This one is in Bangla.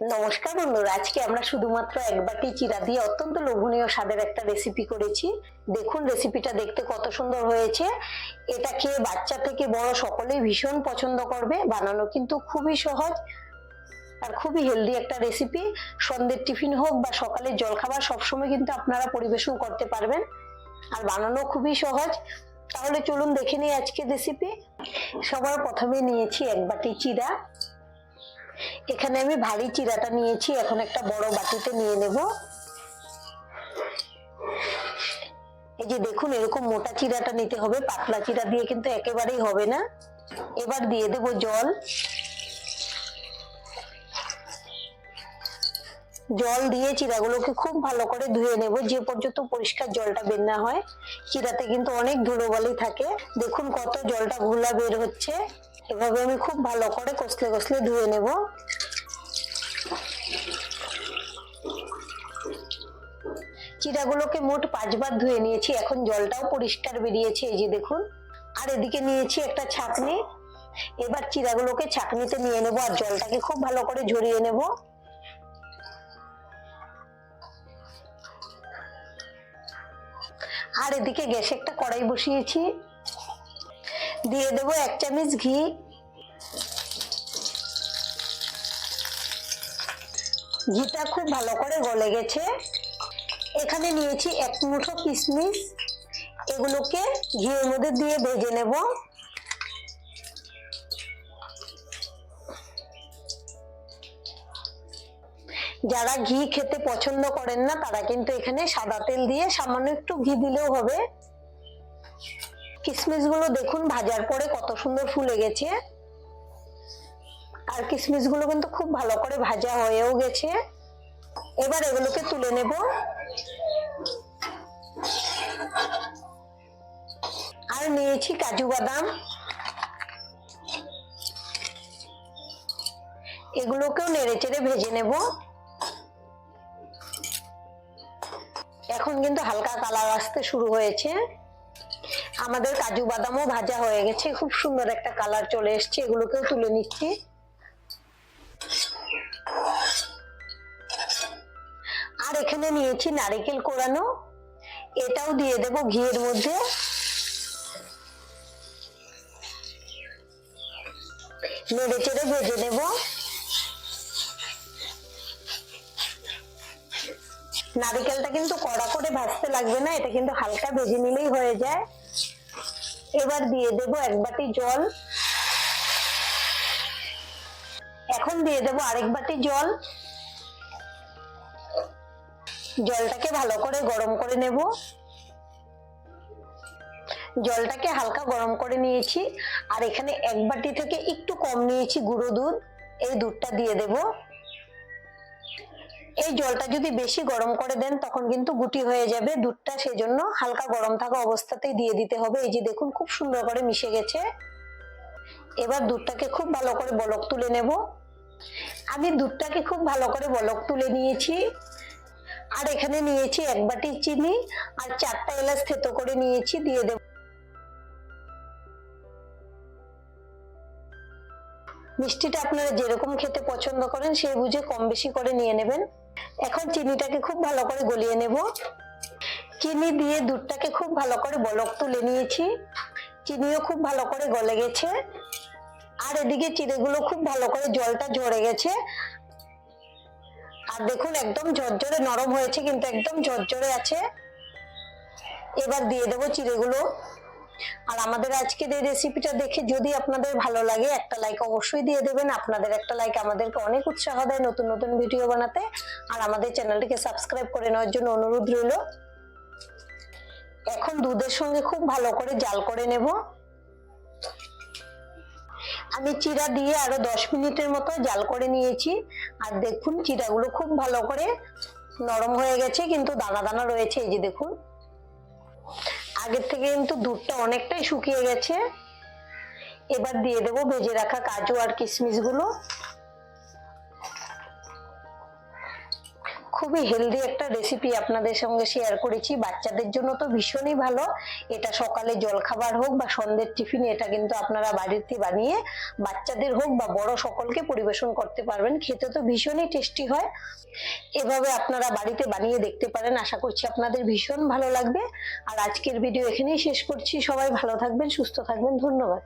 নমস্কার বন্ধুরা, আজকে আমরা শুধুমাত্র এক বাটি চিড়া দিয়ে অত্যন্ত লোভনীয় স্বাদের একটা রেসিপি করেছি। দেখুন রেসিপিটা দেখতে কত সুন্দর হয়েছে। এটা খেয়ে বাচ্চা থেকে বড় সকলেই ভীষণ পছন্দ করবে। বানানো কিন্তু খুবই সহজ আর খুবই হেলদি একটা রেসিপি। সন্ধ্যের টিফিন হোক বা সকালের জলখাবার সবসময় কিন্তু আপনারা পরিবেশন করতে পারবেন, আর বানানো খুবই সহজ। তাহলে চলুন দেখে নিই আজকের রেসিপি। সবার প্রথমে নিয়েছি এক বাটি চিড়া। এখানে আমি ভারী চিড়াটা নিয়েছি, এখন একটা বড় বাটিতে নিয়ে নেব। এই যে দেখুন, এরকম মোটা চিড়াটা নিতে হবে, পাতলা চিড়া দিয়ে কিন্তু একেবারেই হবে না। এবার দিয়ে দেব জল। জল দিয়ে চিড়াগুলোকে খুব ভালো করে ধুয়ে নেব, যে পর্যন্ত পরিষ্কার জলটা বের না হয়। চিড়াতে কিন্তু অনেক ধুলোবালি থাকে। দেখুন কত জলটা ঘোলা বের হচ্ছে। এভাবে আমি খুব ভালো করে কষলে কষলে ধুয়ে নেব। চিড়াগুলোকে মোট 5 বার ধুয়ে নিয়েছি, এখন জলটাও পরিষ্কার বেরিয়েছে, এই যে দেখুন। আর এদিকে নিয়েছি একটা ছাঁকনি। এবার চিড়াগুলোকে ছাঁকনিতে নিয়ে নেব আর জলটাকে খুব ভালো করে ঝরিয়ে নেব। আর এদিকে গ্যাসে একটা কড়াই বসিয়েছি, দিয়ে দেব 1 চামচ ঘি। ঘিটা খুব ভালো করে গলে গেছে। এখানে নিয়েছি 1 মুঠো কিশমিশ, এগুলোকে ঘিয়ের মধ্যে দিয়ে ভেজে নেব। যারা ঘি খেতে পছন্দ করেন না তারা কিন্তু এখানে সাদা তেল দিয়ে সামান্য একটু ঘি দিলেও হবে। কিশমিশ গুলো দেখুন ভাজার পরে কত সুন্দর ফুলে গেছে, আর কিশমিশ গুলো কিন্তু খুব ভালো করে ভাজা হয়েও গেছে। এবার এগুলোকে তুলে নেব। আর নিয়েছি কাজু বাদাম, এগুলোকেও নেড়ে চেড়ে ভেজে নেব। এখন কিন্তু হালকা কালার আসতে শুরু হয়েছে। আমাদের কাজু বাদামও ভাজা হয়ে গেছে, খুব সুন্দর একটা কালার চলে এসেছে। এগুলোকেও তুলে নিচ্ছি। আর এখানে নিয়েছি নারকেল কোড়ানো, এটাও দিয়ে দেব ঘিয়ের মধ্যে। নেড়ে চেড়ে ভেজে নেব। নারকেলটা কিন্তু কড়া করে ভাজতে লাগবে না, এটা কিন্তু হালকা ভেজে নিলেই হয়ে যায়। এবার দিয়ে দেব 1 বাটি জল। এখন দিয়ে দেব আরেক বাটি জল। জলটাকে ভালো করে গরম করে নেব। জলটাকে হালকা গরম করে নিয়েছি, আর এখানে 1 বাটি থেকে একটু কম নিয়েছি গুঁড়ো দুধ, এই দুধটা দিয়ে দেব। এই জলটা যদি বেশি গরম করে দেন তখন কিন্তু গুটি হয়ে যাবে দুধটা, সেজন্য হালকা গরম থাকা অবস্থাতেই দিয়ে দিতে হবে। এই যে দেখুন খুব সুন্দর করে মিশে গেছে। এবার দুধটাকে খুব ভালো করে বলক তুলে নেব। আমি দুধটাকে খুব ভালো করে বলক তুলে নিয়েছি। আর এখানে নিয়েছি 1 বাটি চিনি আর 4টা এলাচ থেতো করে নিয়েছি, দিয়ে দেব। মিষ্টিটা আপনারা যেরকম খেতে পছন্দ করেন সেই বুঝে কম বেশি করে নিয়ে নেবেন। এখন চিনিটাকে খুব ভালো করে গলিয়ে নেব। চিনি দিয়ে দুধটাকে খুব ভালো করে বলক তুলে নিয়েছি, চিনিও খুব ভালো করে গলে গেছে। আর এদিকে চিড়েগুলো খুব ভালো করে জলটা ঝরে গেছে। আর দেখুন একদম ঝরঝরে নরম হয়েছে, কিন্তু একদম ঝরঝরে আছে। এবার দিয়ে দেবো চিড়েগুলো। আর আমাদের আজকের এই রেসিপিটা দেখে যদি আপনাদের ভালো লাগে, একটা লাইক অবশ্যই দিয়ে দেবেন। আপনাদের একটা লাইক আমাদেরকে অনেক উৎসাহ দেয় নতুন নতুন ভিডিও বানাতে। আর আমাদের চ্যানেলটিকে সাবস্ক্রাইব করে নেওয়ার জন্য অনুরোধ রইল। এখন দুধের সঙ্গে খুব ভালো করে জাল করে নেব। আমি চিড়া দিয়ে আরো 10 মিনিটের মতো জাল করে নিয়েছি। আর দেখুন চিড়াগুলো খুব ভালো করে নরম হয়ে গেছে, কিন্তু দানা দানা রয়েছে, এই যে দেখুন। আগের থেকে কিন্তু দুধটা অনেকটাই শুকিয়ে গেছে। এবার দিয়ে দেব ভেজে রাখা কাজু আর কিশমিশ গুলো। খুবই হেলদি একটা রেসিপি আপনাদের সঙ্গে শেয়ার করেছি। বাচ্চাদের জন্য তো ভীষণই ভালো। এটা সকালে জলখাবার হোক বা সন্ধ্যের টিফিন, এটা কিন্তু আপনারা বাড়িতে বানিয়ে বাচ্চাদের হোক বা বড় সকলকে পরিবেশন করতে পারবেন। খেতে তো ভীষণই টেস্টি হয়। এভাবে আপনারা বাড়িতে বানিয়ে দেখতে পারেন। আশা করছি আপনাদের ভীষণ ভালো লাগবে। আর আজকের ভিডিও এখানেই শেষ করছি। সবাই ভালো থাকবেন, সুস্থ থাকবেন। ধন্যবাদ।